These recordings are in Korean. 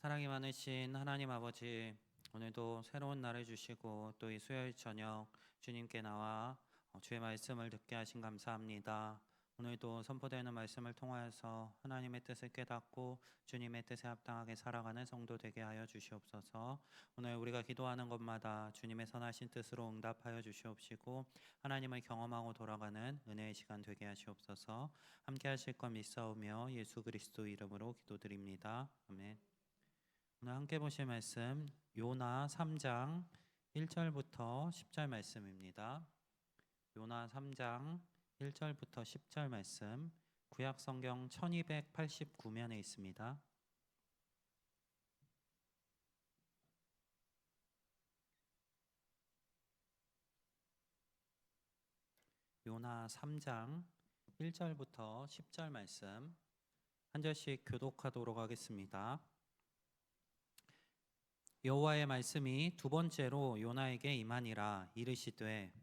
사랑이 많으신 하나님 아버지, 오늘도 새로운 날을 주시고 또 이 수요일 저녁 주님께 나와 주의 말씀을 듣게 하신 감사합니다. 오늘도 선포되는 말씀을 통하여서 하나님의 뜻을 깨닫고 주님의 뜻에 합당하게 살아가는 성도 되게 하여 주시옵소서. 오늘 우리가 기도하는 것마다 주님의 선하신 뜻으로 응답하여 주시옵시고 하나님을 경험하고 돌아가는 은혜의 시간 되게 하시옵소서. 함께 하실 것 믿사오며 예수 그리스도 이름으로 기도드립니다. 아멘. 오늘 함께 보실 말씀 요나 3장 1절부터 10절 말씀입니다. 요나 3장 1절부터 10절 말씀 구약 성경 1289면에 있습니다. 요나 3장 1절부터 10절 말씀 한 절씩 교독하도록 하겠습니다. 여호와의 말씀이 두 번째로 요나에게 임하니라. 이르시되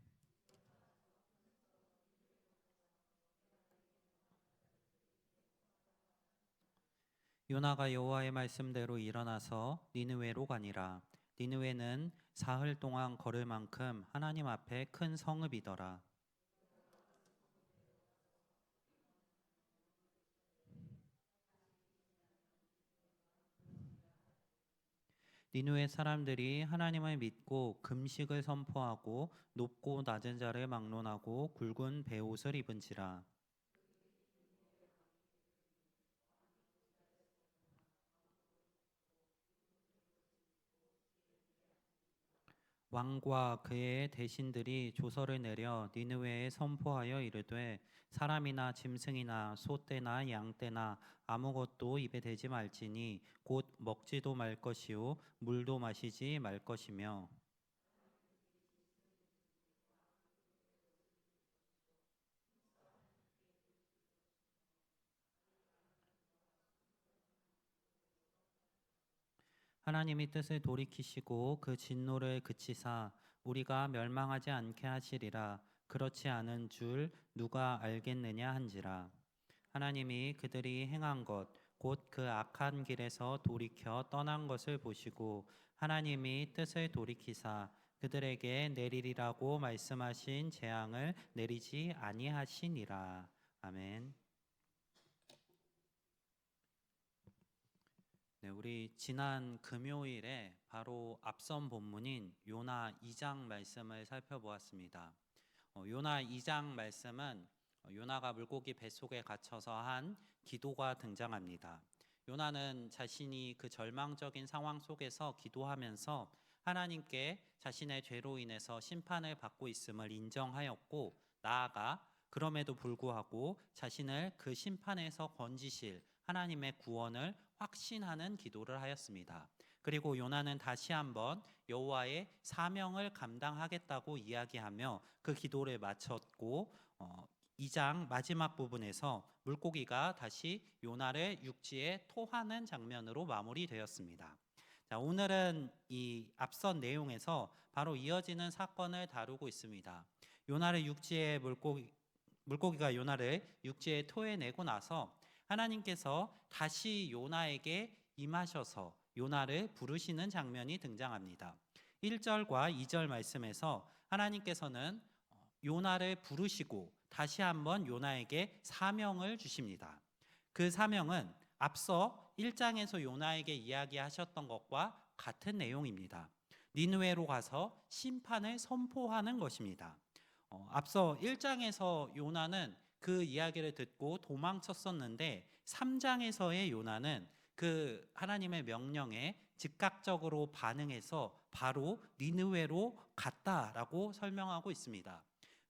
요나가 여호와의 말씀대로 일어나서 니느웨로 가니라. 니느웨는 사흘 동안 걸을 만큼 하나님 앞에 큰 성읍이더라. 니느웨 사람들이 하나님을 믿고 금식을 선포하고 높고 낮은 자를 막론하고 굵은 베옷을 입은지라. 왕과 그의 대신들이 조서를 내려 니느웨에 선포하여 이르되 사람이나 짐승이나 소떼나 양떼나 아무것도 입에 대지 말지니 곧 먹지도 말 것이요 물도 마시지 말 것이며 하나님이 뜻을 돌이키시고 그 진노를 그치사 우리가 멸망하지 않게 하시리라. 그렇지 않은 줄 누가 알겠느냐 한지라. 하나님이 그들이 행한 것 곧 그 악한 길에서 돌이켜 떠난 것을 보시고 하나님이 뜻을 돌이키사 그들에게 내리리라고 말씀하신 재앙을 내리지 아니하시니라. 아멘. 네, 우리 지난 금요일에 바로 앞선 본문인 요나 2장 말씀을 살펴보았습니다. 요나 2장 말씀은 요나가 물고기 뱃속에 갇혀서 한 기도가 등장합니다. 요나는 자신이 그 절망적인 상황 속에서 기도하면서 하나님께 자신의 죄로 인해서 심판을 받고 있음을 인정하였고 나아가 그럼에도 불구하고 자신을 그 심판에서 건지실 하나님의 구원을 확신하는 기도를 하였습니다. 그리고 요나는 다시 한번 여호와의 사명을 감당하겠다고 이야기하며 그 기도를 마쳤고 2장 마지막 부분에서 물고기가 다시 요나를 육지에 토하는 장면으로 마무리되었습니다. 자, 오늘은 이 앞선 내용에서 바로 이어지는 사건을 다루고 있습니다. 요나를 육지에 물고기가 요나를 육지에 토해내고 나서 하나님께서 다시 요나에게 임하셔서 요나를 부르시는 장면이 등장합니다. 1절과 2절 말씀에서 하나님께서는 요나를 부르시고 다시 한번 요나에게 사명을 주십니다. 그 사명은 앞서 1장에서 요나에게 이야기하셨던 것과 같은 내용입니다. 니느웨로 가서 심판을 선포하는 것입니다. 앞서 1장에서 요나는 그 이야기를 듣고 도망쳤었는데 3장에서의 요나는 그 하나님의 명령에 즉각적으로 반응해서 바로 니느웨로 갔다라고 설명하고 있습니다.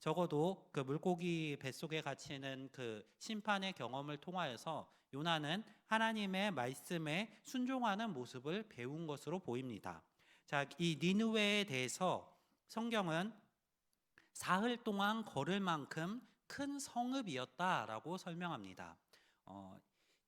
적어도 그 물고기 뱃속에 갇히는 그 심판의 경험을 통하여서 요나는 하나님의 말씀에 순종하는 모습을 배운 것으로 보입니다. 자, 이 니느웨에 대해서 성경은 사흘 동안 걸을 만큼 큰 성읍이었다라고 설명합니다.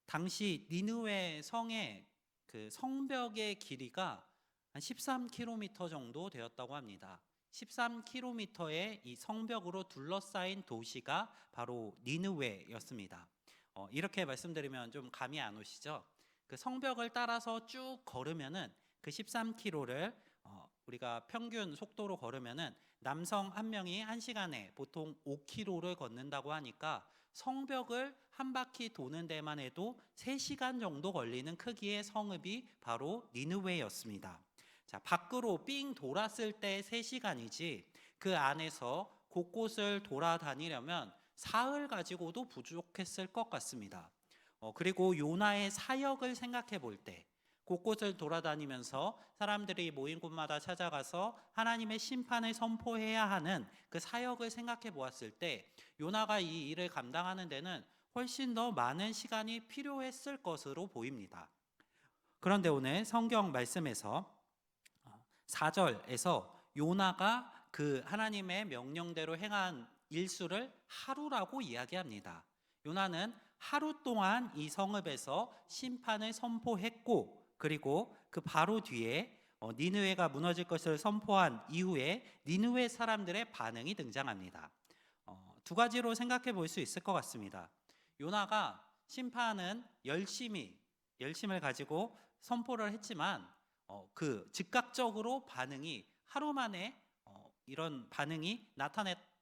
당시 니느웨 성의 그 성벽의 길이가 한 13km 정도 되었다고 합니다. 13km의 이 성벽으로 둘러싸인 도시가 바로 니느웨였습니다. 이렇게 말씀드리면 좀 감이 안 오시죠? 그 성벽을 따라서 쭉 걸으면은 그 13km를 우리가 평균 속도로 걸으면은 남성 한 명이 한 시간에 보통 5km를 걷는다고 하니까 성벽을 한 바퀴 도는 데만 해도 3시간 정도 걸리는 크기의 성읍이 바로 니느웨였습니다. 자, 밖으로 삥 돌았을 때 3시간이지 그 안에서 곳곳을 돌아다니려면 사흘 가지고도 부족했을 것 같습니다. 그리고 요나의 사역을 생각해 볼 때 곳곳을 돌아다니면서 사람들이 모인 곳마다 찾아가서 하나님의 심판을 선포해야 하는 그 사역을 생각해 보았을 때 요나가 이 일을 감당하는 데는 훨씬 더 많은 시간이 필요했을 것으로 보입니다. 그런데 오늘 성경 말씀에서 4절에서 요나가 그 하나님의 명령대로 행한 일수를 하루라고 이야기합니다. 요나는 하루 동안 이 성읍에서 심판을 선포했고, 그리고 그 바로 뒤에 니느웨가 무너질 것을 선포한 이후에 니느웨 사람들의 반응이 등장합니다. 두 가지로 생각해 볼 수 있을 것 같습니다. 요나가 심판은 열심을 가지고 선포를 했지만 그 즉각적으로 반응이 하루 만에 이런 반응이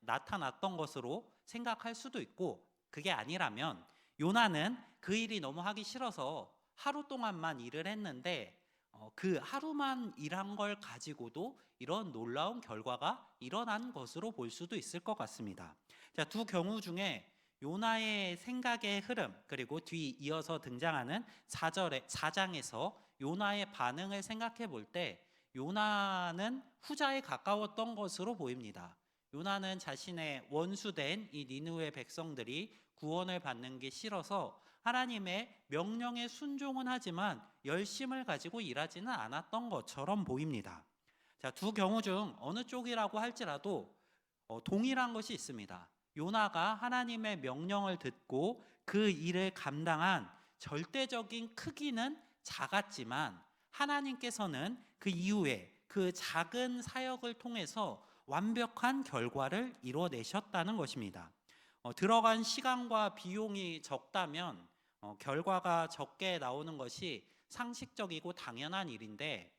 나타났던 것으로 생각할 수도 있고, 그게 아니라면 요나는 그 일이 너무 하기 싫어서 하루 동안만 일을 했는데 그 하루만 일한 걸 가지고도 이런 놀라운 결과가 일어난 것으로 볼 수도 있을 것 같습니다. 자, 두 경우 중에 요나의 생각의 흐름, 그리고 뒤 이어서 등장하는 4장에서 요나의 반응을 생각해 볼 때 요나는 후자에 가까웠던 것으로 보입니다. 요나는 자신의 원수된 이 니느웨 백성들이 구원을 받는 게 싫어서 하나님의 명령에 순종은 하지만 열심을 가지고 일하지는 않았던 것처럼 보입니다. 자, 두 경우 중 어느 쪽이라고 할지라도 동일한 것이 있습니다. 요나가 하나님의 명령을 듣고 그 일을 감당한 절대적인 크기는 작았지만 하나님께서는 그 이후에 그 작은 사역을 통해서 완벽한 결과를 이뤄내셨다는 것입니다. 들어간 시간과 비용이 적다면 결과가 적게 나오는 것이 상식적이고 당연한 일인데,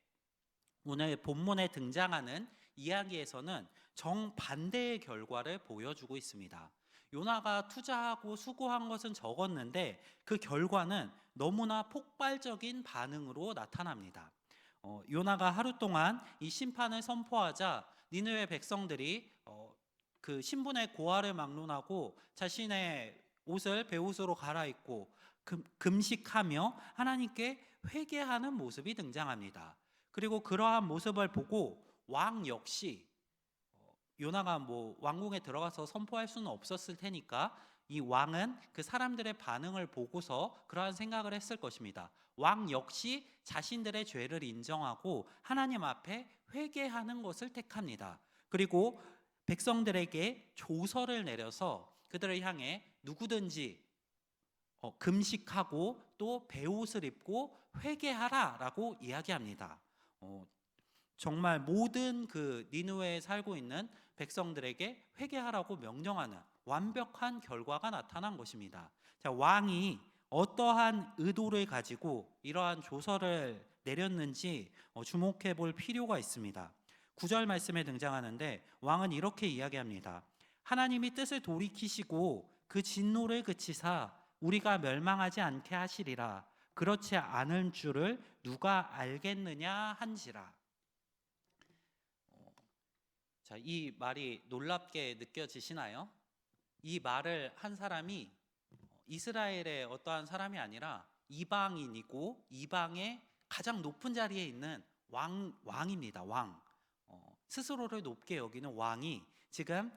오늘 본문에 등장하는 이야기에서는 정반대의 결과를 보여주고 있습니다. 요나가 투자하고 수고한 것은 적었는데 그 결과는 너무나 폭발적인 반응으로 나타납니다. 요나가 하루 동안 이 심판을 선포하자 니느웨 백성들이 그 신분의 고하를 막론하고 자신의 옷을 베옷으로 갈아입고 금식하며 하나님께 회개하는 모습이 등장합니다. 그리고 그러한 모습을 보고 왕 역시 요나가 왕궁에 들어가서 선포할 수는 없었을 테니까 이 왕은 그 사람들의 반응을 보고서 그러한 생각을 했을 것입니다. 왕 역시 자신들의 죄를 인정하고 하나님 앞에 회개하는 것을 택합니다. 그리고 백성들에게 조서를 내려서 그들을 향해 누구든지 금식하고 또 베옷을 입고 회개하라라고 이야기합니다. 정말 모든 그 니느웨에 살고 있는 백성들에게 회개하라고 명령하는 완벽한 결과가 나타난 것입니다. 자, 왕이 어떠한 의도를 가지고 이러한 조서를 내렸는지 주목해 볼 필요가 있습니다. 9절 말씀에 등장하는데 왕은 이렇게 이야기합니다. 하나님이 뜻을 돌이키시고 그 진노를 그치사 우리가 멸망하지 않게 하시리라. 그렇지 않은 줄을 누가 알겠느냐 한지라. 자, 이 말이 놀랍게 느껴지시나요? 이 말을 한 사람이 이스라엘의 어떠한 사람이 아니라 이방인이고 이방의 가장 높은 자리에 있는 왕입니다. 왕. 스스로를 높게 여기는 왕이 지금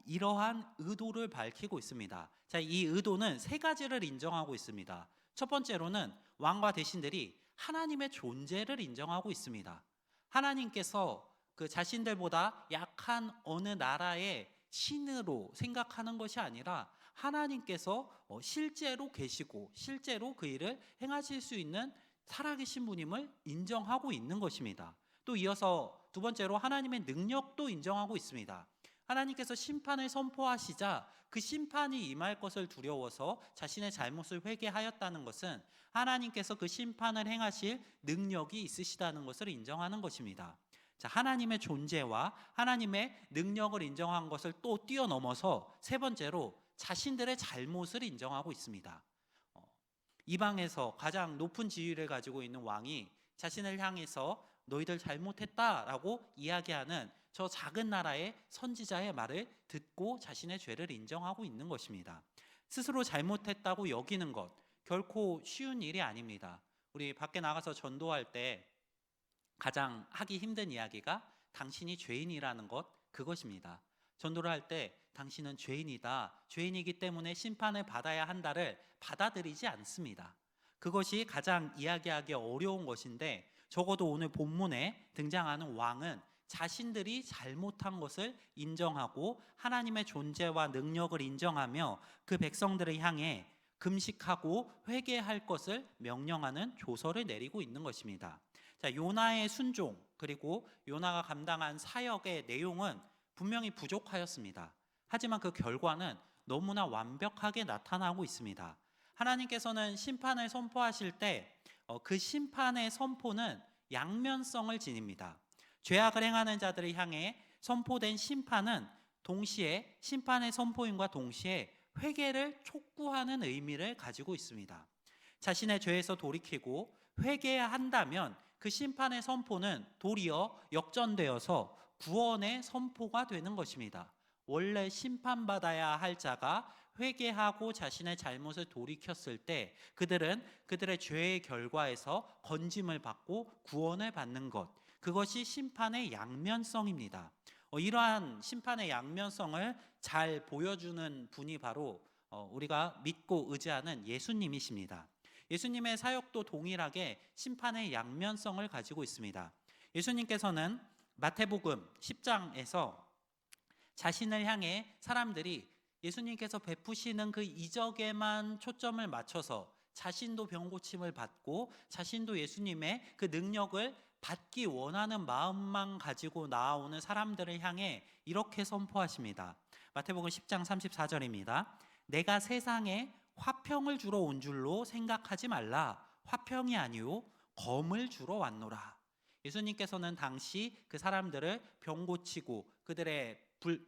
이러한 의도를 밝히고 있습니다. 자, 이 의도는 세 가지를 인정하고 있습니다. 첫 번째로는 왕과 대신들이 하나님의 존재를 인정하고 있습니다. 하나님께서 그 자신들보다 약한 어느 나라의 신으로 생각하는 것이 아니라 하나님께서 실제로 계시고 실제로 그 일을 행하실 수 있는 살아계신 분임을 인정하고 있는 것입니다. 또 이어서 두 번째로 하나님의 능력도 인정하고 있습니다. 하나님께서 심판을 선포하시자 그 심판이 임할 것을 두려워서 자신의 잘못을 회개하였다는 것은 하나님께서 그 심판을 행하실 능력이 있으시다는 것을 인정하는 것입니다. 자, 하나님의 존재와 하나님의 능력을 인정한 것을 또 뛰어넘어서 세 번째로 자신들의 잘못을 인정하고 있습니다. 이방에서 가장 높은 지위를 가지고 있는 왕이 자신을 향해서 너희들 잘못했다라고 이야기하는 저 작은 나라의 선지자의 말을 듣고 자신의 죄를 인정하고 있는 것입니다. 스스로 잘못했다고 여기는 것 결코 쉬운 일이 아닙니다. 우리 밖에 나가서 전도할 때 가장 하기 힘든 이야기가 당신이 죄인이라는 것, 그것입니다. 전도를 할 때 당신은 죄인이다, 죄인이기 때문에 심판을 받아야 한다를 받아들이지 않습니다. 그것이 가장 이야기하기 어려운 것인데, 적어도 오늘 본문에 등장하는 왕은 자신들이 잘못한 것을 인정하고 하나님의 존재와 능력을 인정하며 그 백성들을 향해 금식하고 회개할 것을 명령하는 조서를 내리고 있는 것입니다. 자, 요나의 순종 그리고 요나가 감당한 사역의 내용은 분명히 부족하였습니다. 하지만 그 결과는 너무나 완벽하게 나타나고 있습니다. 하나님께서는 심판을 선포하실 때 그 심판의 선포는 양면성을 지닙니다. 죄악을 행하는 자들을 향해 선포된 심판은 동시에 심판의 선포임과 동시에 회개를 촉구하는 의미를 가지고 있습니다. 자신의 죄에서 돌이키고 회개해야 한다면 그 심판의 선포는 도리어 역전되어서 구원의 선포가 되는 것입니다. 원래 심판받아야 할 자가 회개하고 자신의 잘못을 돌이켰을 때 그들은 그들의 죄의 결과에서 건짐을 받고 구원을 받는 것, 그것이 심판의 양면성입니다. 이러한 심판의 양면성을 잘 보여주는 분이 바로 우리가 믿고 의지하는 예수님이십니다. 예수님의 사역도 동일하게 심판의 양면성을 가지고 있습니다. 예수님께서는 마태복음 10장에서 자신을 향해 사람들이 예수님께서 베푸시는 그 이적에만 초점을 맞춰서 자신도 병고침을 받고 자신도 예수님의 그 능력을 받기 원하는 마음만 가지고 나아오는 사람들을 향해 이렇게 선포하십니다. 마태복음 10장 34절입니다. 내가 세상에 화평을 주러 온 줄로 생각하지 말라. 화평이 아니요 검을 주러 왔노라. 예수님께서는 당시 그 사람들을 병 고치고 그들의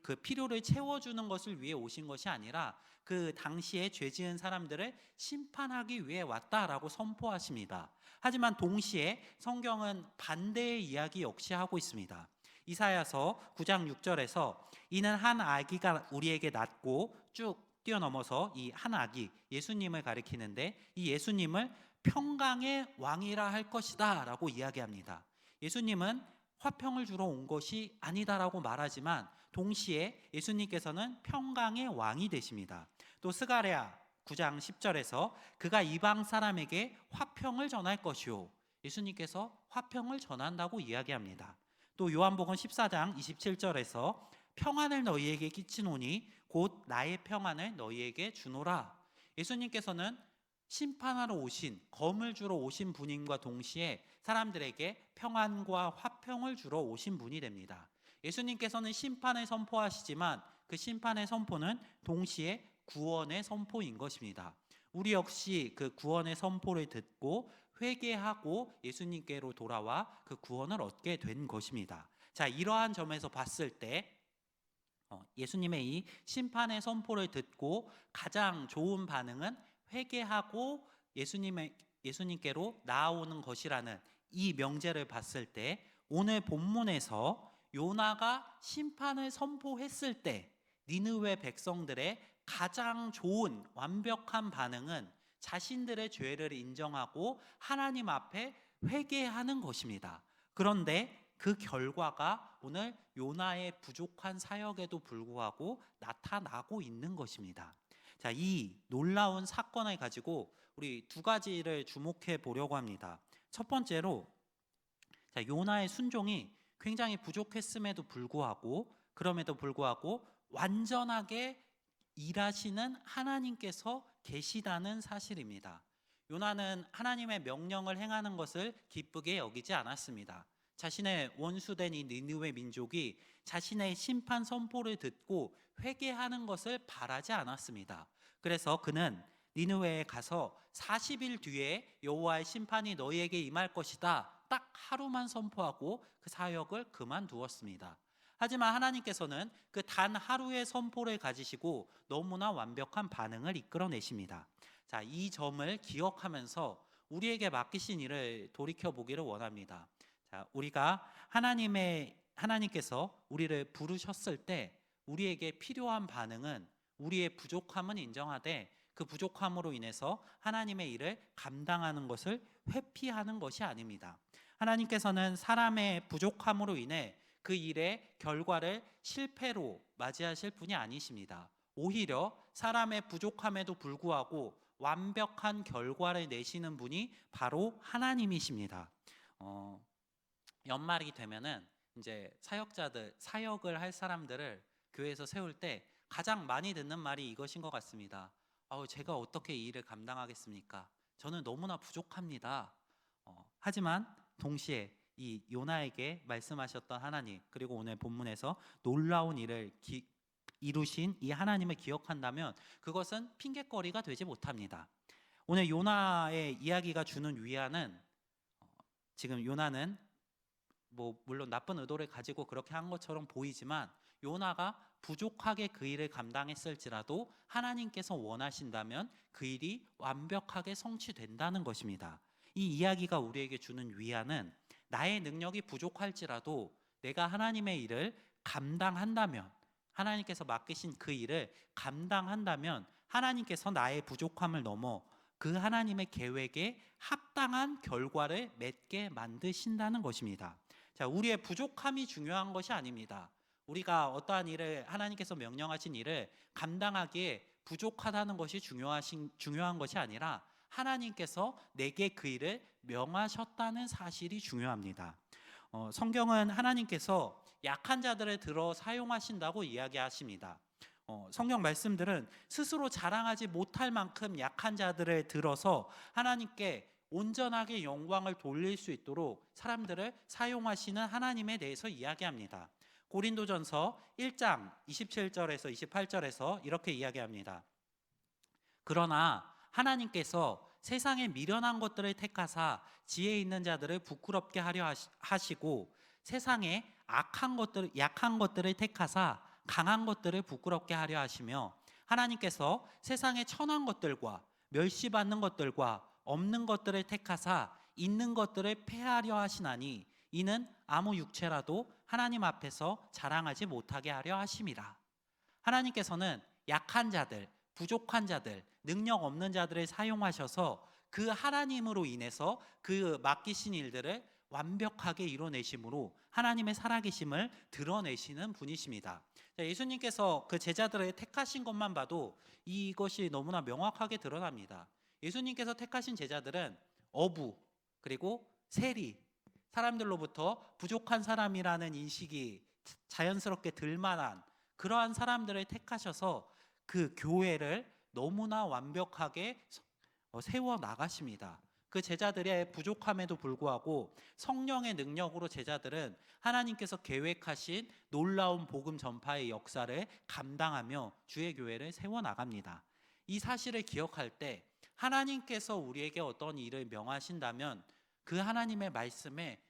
그 필요를 채워주는 것을 위해 오신 것이 아니라 그 당시에 죄 지은 사람들을 심판하기 위해 왔다라고 선포하십니다. 하지만 동시에 성경은 반대의 이야기 역시 하고 있습니다. 이사야서 9장 6절에서 이는 한 아기가 우리에게 낳고 쭉 뛰어넘어서 이 한 아기 예수님을 가리키는데 이 예수님을 평강의 왕이라 할 것이다 라고 이야기합니다. 예수님은 화평을 주러 온 것이 아니다라고 말하지만 동시에 예수님께서는 평강의 왕이 되십니다. 또 스가랴 9장 10절에서 그가 이방 사람에게 화평을 전할 것이요, 예수님께서 화평을 전한다고 이야기합니다. 또 요한복음 14장 27절에서 평안을 너희에게 끼치노니 곧 나의 평안을 너희에게 주노라. 예수님께서는 심판하러 오신, 검을 주러 오신 분임과 동시에 사람들에게 평안과 화평을 주러 오신 분이 됩니다. 예수님께서는 심판을 선포하시지만 그 심판의 선포는 동시에 구원의 선포인 것입니다. 우리 역시 그 구원의 선포를 듣고 회개하고 예수님께로 돌아와 그 구원을 얻게 된 것입니다. 자, 이러한 점에서 봤을 때 예수님의 이 심판의 선포를 듣고 가장 좋은 반응은 회개하고 예수님께로 나아오는 것이라는 이 명제를 봤을 때 오늘 본문에서 요나가 심판을 선포했을 때 니느웨 백성들의 가장 좋은 완벽한 반응은 자신들의 죄를 인정하고 하나님 앞에 회개하는 것입니다. 그런데 그 결과가 오늘 요나의 부족한 사역에도 불구하고 나타나고 있는 것입니다. 자, 이 놀라운 사건을 가지고 우리 두 가지를 주목해 보려고 합니다. 첫 번째로 요나의 순종이 굉장히 부족했음에도 불구하고 그럼에도 불구하고 완전하게 일하시는 하나님께서 계시다는 사실입니다. 요나는 하나님의 명령을 행하는 것을 기쁘게 여기지 않았습니다. 자신의 원수된 이 니느웨 민족이 자신의 심판 선포를 듣고 회개하는 것을 바라지 않았습니다. 그래서 그는 니느웨에 가서 40일 뒤에 여호와의 심판이 너희에게 임할 것이다, 딱 하루만 선포하고 그 사역을 그만두었습니다. 하지만 하나님께서는 그 단 하루의 선포를 가지시고 너무나 완벽한 반응을 이끌어내십니다. 자, 이 점을 기억하면서 우리에게 맡기신 일을 돌이켜 보기를 원합니다. 자, 우리가 하나님께서 우리를 부르셨을 때 우리에게 필요한 반응은 우리의 부족함은 인정하되 그 부족함으로 인해서 하나님의 일을 감당하는 것을 회피하는 것이 아닙니다. 하나님께서는 사람의 부족함으로 인해 그 일의 결과를 실패로 맞이하실 분이 아니십니다. 오히려 사람의 부족함에도 불구하고 완벽한 결과를 내시는 분이 바로 하나님이십니다. 연말이 되면은 이제 사역을 할 사람들을 교회에서 세울 때 가장 많이 듣는 말이 이것인 것 같습니다. 제가 어떻게 이 일을 감당하겠습니까? 저는 너무나 부족합니다. 하지만 동시에 이 요나에게 말씀하셨던 하나님, 그리고 오늘 본문에서 놀라운 일을 이루신 이 하나님을 기억한다면 그것은 핑계거리가 되지 못합니다. 오늘 요나의 이야기가 주는 위안은, 지금 요나는 물론 나쁜 의도를 가지고 그렇게 한 것처럼 보이지만 요나가 부족하게 그 일을 감당했을지라도 하나님께서 원하신다면 그 일이 완벽하게 성취된다는 것입니다. 이 이야기가 우리에게 주는 위안은 나의 능력이 부족할지라도 내가 하나님의 일을 감당한다면, 하나님께서 맡기신 그 일을 감당한다면 하나님께서 나의 부족함을 넘어 그 하나님의 계획에 합당한 결과를 맺게 만드신다는 것입니다. 자, 우리의 부족함이 중요한 것이 아닙니다. 우리가 어떠한 일을, 하나님께서 명령하신 일을 감당하기에 부족하다는 것이 중요한 것이 아니라 하나님께서 내게 그 일을 명하셨다는 사실이 중요합니다. 성경은 하나님께서 약한 자들을 들어 사용하신다고 이야기하십니다. 성경 말씀들은 스스로 자랑하지 못할 만큼 약한 자들을 들어서 하나님께 온전하게 영광을 돌릴 수 있도록 사람들을 사용하시는 하나님에 대해서 이야기합니다. 고린도전서 1장 27절에서 28절에서 이렇게 이야기합니다. 그러나 하나님께서 세상에 미련한 것들을 택하사 지혜 있는 자들을 부끄럽게 하려 하시고 세상에 약한 것들을 택하사 강한 것들을 부끄럽게 하려 하시며 하나님께서 세상에 천한 것들과 멸시받는 것들과 없는 것들을 택하사 있는 것들을 폐하려 하시나니 이는 아무 육체라도 하나님 앞에서 자랑하지 못하게 하려 하심이라. 하나님께서는 약한 자들, 부족한 자들, 능력 없는 자들을 사용하셔서 그 하나님으로 인해서 그 맡기신 일들을 완벽하게 이뤄내심으로 하나님의 살아계심을 드러내시는 분이십니다. 예수님께서 그 제자들을 택하신 것만 봐도 이것이 너무나 명확하게 드러납니다. 예수님께서 택하신 제자들은 어부, 그리고 세리, 사람들로부터 부족한 사람이라는 인식이 자연스럽게 들만한 그러한 사람들을 택하셔서 그 교회를 너무나 완벽하게 세워 나가십니다. 그 제자들의 부족함에도 불구하고 성령의 능력으로 제자들은 하나님께서 계획하신 놀라운 복음 전파의 역사를 감당하며 주의 교회를 세워 나갑니다. 이 사실을 기억할 때 하나님께서 우리에게 어떤 일을 명하신다면 그 하나님의 말씀에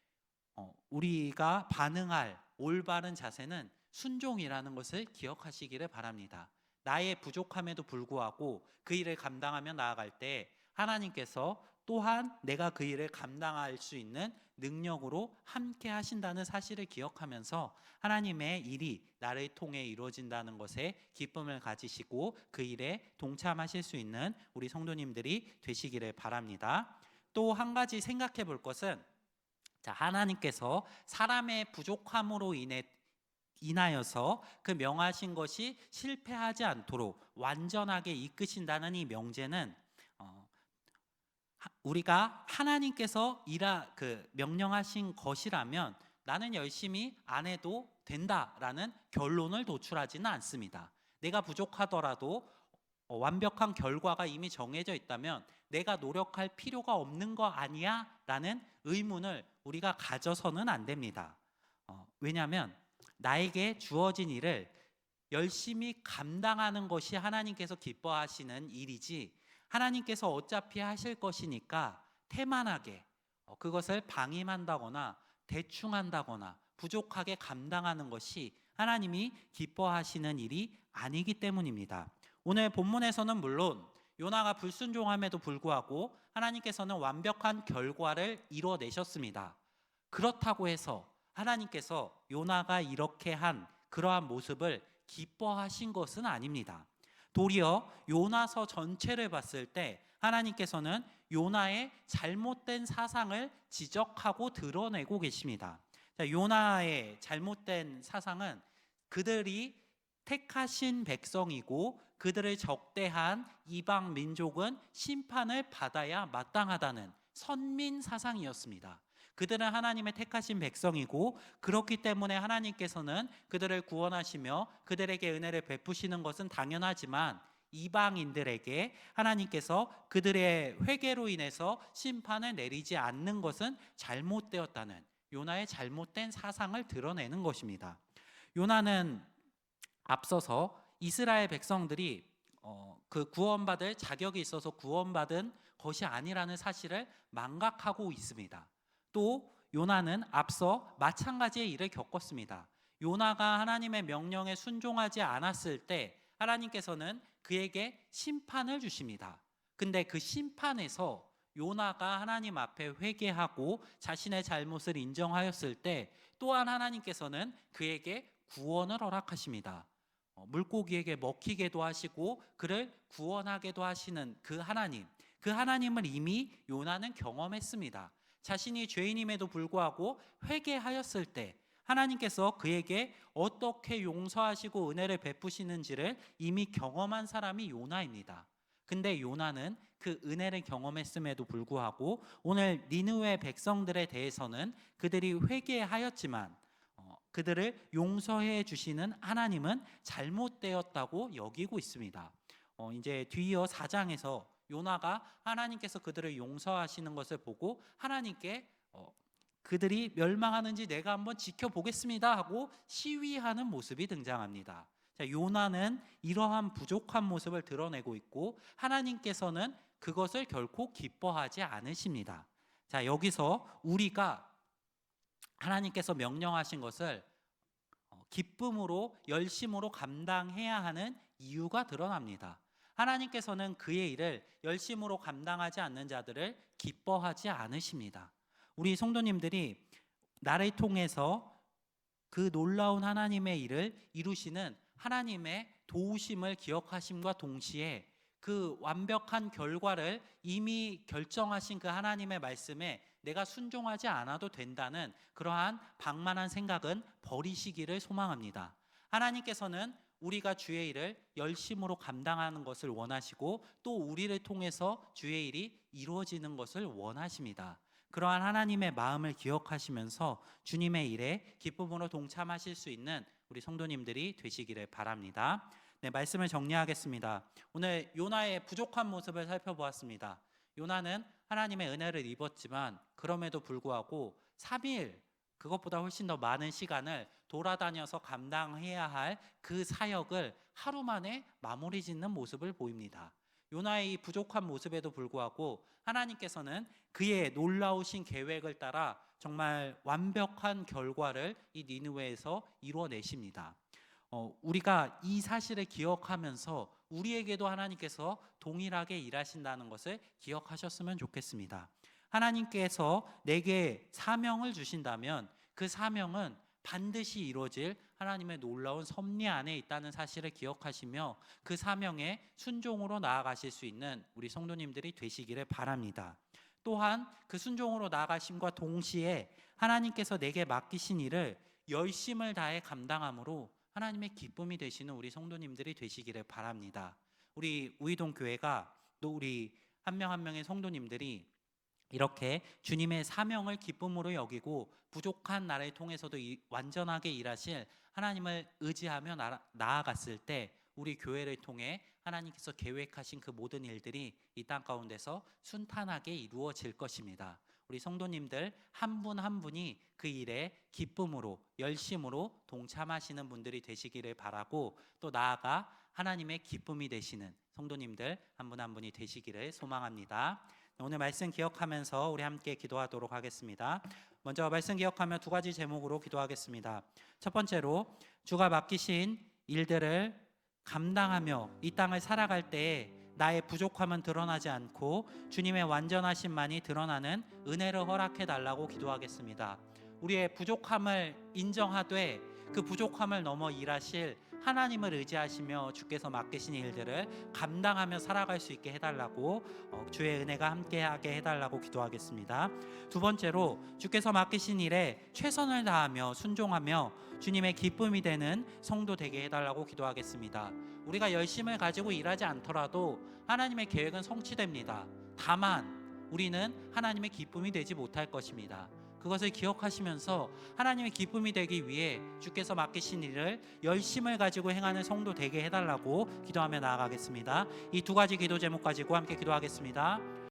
우리가 반응할 올바른 자세는 순종이라는 것을 기억하시기를 바랍니다. 나의 부족함에도 불구하고 그 일을 감당하며 나아갈 때 하나님께서 또한 내가 그 일을 감당할 수 있는 능력으로 함께 하신다는 사실을 기억하면서 하나님의 일이 나를 통해 이루어진다는 것에 기쁨을 가지시고 그 일에 동참하실 수 있는 우리 성도님들이 되시기를 바랍니다. 또 한 가지 생각해 볼 것은, 하나님께서 사람의 부족함으로 인하여서 그 명하신 것이 실패하지 않도록 완전하게 이끄신다는 이 명제는 우리가 하나님께서 명령하신 것이라면 나는 열심히 안 해도 된다라는 결론을 도출하지는 않습니다. 내가 부족하더라도 완벽한 결과가 이미 정해져 있다면 내가 노력할 필요가 없는 거 아니야? 라는 의문을 우리가 가져서는 안 됩니다. 왜냐하면 나에게 주어진 일을 열심히 감당하는 것이 하나님께서 기뻐하시는 일이지, 하나님께서 어차피 하실 것이니까 태만하게 그것을 방임한다거나 대충 한다거나 부족하게 감당하는 것이 하나님이 기뻐하시는 일이 아니기 때문입니다. 오늘 본문에서는 물론 요나가 불순종함에도 불구하고 하나님께서는 완벽한 결과를 이뤄내셨습니다. 그렇다고 해서 하나님께서 요나가 이렇게 한 그러한 모습을 기뻐하신 것은 아닙니다. 도리어 요나서 전체를 봤을 때 하나님께서는 요나의 잘못된 사상을 지적하고 드러내고 계십니다. 요나의 잘못된 사상은 그들이 택하신 백성이고 그들을 적대한 이방 민족은 심판을 받아야 마땅하다는 선민 사상이었습니다. 그들은 하나님의 택하신 백성이고 그렇기 때문에 하나님께서는 그들을 구원하시며 그들에게 은혜를 베푸시는 것은 당연하지만 이방인들에게 하나님께서 그들의 회개로 인해서 심판을 내리지 않는 것은 잘못되었다는 요나의 잘못된 사상을 드러내는 것입니다. 요나는 앞서서 이스라엘 백성들이 그 구원받을 자격이 있어서 구원받은 것이 아니라는 사실을 망각하고 있습니다. 또 요나는 앞서 마찬가지의 일을 겪었습니다. 요나가 하나님의 명령에 순종하지 않았을 때 하나님께서는 그에게 심판을 주십니다. 근데 그 심판에서 요나가 하나님 앞에 회개하고 자신의 잘못을 인정하였을 때 또한 하나님께서는 그에게 구원을 허락하십니다. 물고기에게 먹히게도 하시고 그를 구원하게도 하시는 그 하나님을 이미 요나는 경험했습니다. 자신이 죄인임에도 불구하고 회개하였을 때 하나님께서 그에게 어떻게 용서하시고 은혜를 베푸시는지를 이미 경험한 사람이 요나입니다. 근데 요나는 그 은혜를 경험했음에도 불구하고 오늘 니느웨 백성들에 대해서는 그들이 회개하였지만 그들을 용서해 주시는 하나님은 잘못되었다고 여기고 있습니다. 이제 뒤이어 4장에서 요나가 하나님께서 그들을 용서하시는 것을 보고 하나님께 그들이 멸망하는지 내가 한번 지켜보겠습니다 하고 시위하는 모습이 등장합니다. 자, 요나는 이러한 부족한 모습을 드러내고 있고 하나님께서는 그것을 결코 기뻐하지 않으십니다. 자, 여기서 우리가 하나님께서 명령하신 것을 기쁨으로 열심으로 감당해야 하는 이유가 드러납니다. 하나님께서는 그의 일을 열심으로 감당하지 않는 자들을 기뻐하지 않으십니다. 우리 성도님들이 나를 통해서 그 놀라운 하나님의 일을 이루시는 하나님의 도우심을 기억하심과 동시에 그 완벽한 결과를 이미 결정하신 그 하나님의 말씀에 내가 순종하지 않아도 된다는 그러한 방만한 생각은 버리시기를 소망합니다. 하나님께서는 우리가 주의 일을 열심으로 감당하는 것을 원하시고 또 우리를 통해서 주의 일이 이루어지는 것을 원하십니다. 그러한 하나님의 마음을 기억하시면서 주님의 일에 기쁨으로 동참하실 수 있는 우리 성도님들이 되시기를 바랍니다. 네, 말씀을 정리하겠습니다. 오늘 요나의 부족한 모습을 살펴보았습니다. 요나는 하나님의 은혜를 입었지만 그럼에도 불구하고 3일 그것보다 훨씬 더 많은 시간을 돌아다녀서 감당해야 할 그 사역을 하루 만에 마무리 짓는 모습을 보입니다. 요나의 이 부족한 모습에도 불구하고 하나님께서는 그의 놀라우신 계획을 따라 정말 완벽한 결과를 이 니느웨에서 이루어내십니다. 우리가 이 사실을 기억하면서 우리에게도 하나님께서 동일하게 일하신다는 것을 기억하셨으면 좋겠습니다. 하나님께서 내게 사명을 주신다면 그 사명은 반드시 이루어질 하나님의 놀라운 섭리 안에 있다는 사실을 기억하시며 그 사명에 순종으로 나아가실 수 있는 우리 성도님들이 되시기를 바랍니다. 또한 그 순종으로 나아가심과 동시에 하나님께서 내게 맡기신 일을 열심을 다해 감당함으로 하나님의 기쁨이 되시는 우리 성도님들이 되시기를 바랍니다. 우리 우이동 교회가 또 우리 한 명 한 명의 성도님들이 이렇게 주님의 사명을 기쁨으로 여기고 부족한 나를 통해서도 완전하게 일하실 하나님을 의지하며 나아갔을 때 우리 교회를 통해 하나님께서 계획하신 그 모든 일들이 이 땅 가운데서 순탄하게 이루어질 것입니다. 우리 성도님들 한 분 한 분이 그 일에 기쁨으로 열심으로 동참하시는 분들이 되시기를 바라고, 또 나아가 하나님의 기쁨이 되시는 성도님들 한 분 한 분이 되시기를 소망합니다. 오늘 말씀 기억하면서 우리 함께 기도하도록 하겠습니다. 먼저 말씀 기억하며 두 가지 제목으로 기도하겠습니다. 첫 번째로, 주가 맡기신 일들을 감당하며 이 땅을 살아갈 때에 나의 부족함은 드러나지 않고 주님의 완전하심만이 드러나는 은혜를 허락해 달라고 기도하겠습니다. 우리의 부족함을 인정하되 그 부족함을 넘어 일하실 하나님을 의지하시며 주께서 맡기신 일들을 감당하며 살아갈 수 있게 해달라고, 주의 은혜가 함께하게 해달라고 기도하겠습니다. 두 번째로, 주께서 맡기신 일에 최선을 다하며 순종하며 주님의 기쁨이 되는 성도 되게 해달라고 기도하겠습니다. 우리가 열심을 가지고 일하지 않더라도 하나님의 계획은 성취됩니다. 다만 우리는 하나님의 기쁨이 되지 못할 것입니다. 그것을 기억하시면서 하나님의 기쁨이 되기 위해 주께서 맡기신 일을 열심을 가지고 행하는 성도 되게 해달라고 기도하며 나아가겠습니다. 이 두 가지 기도 제목 가지고 함께 기도하겠습니다.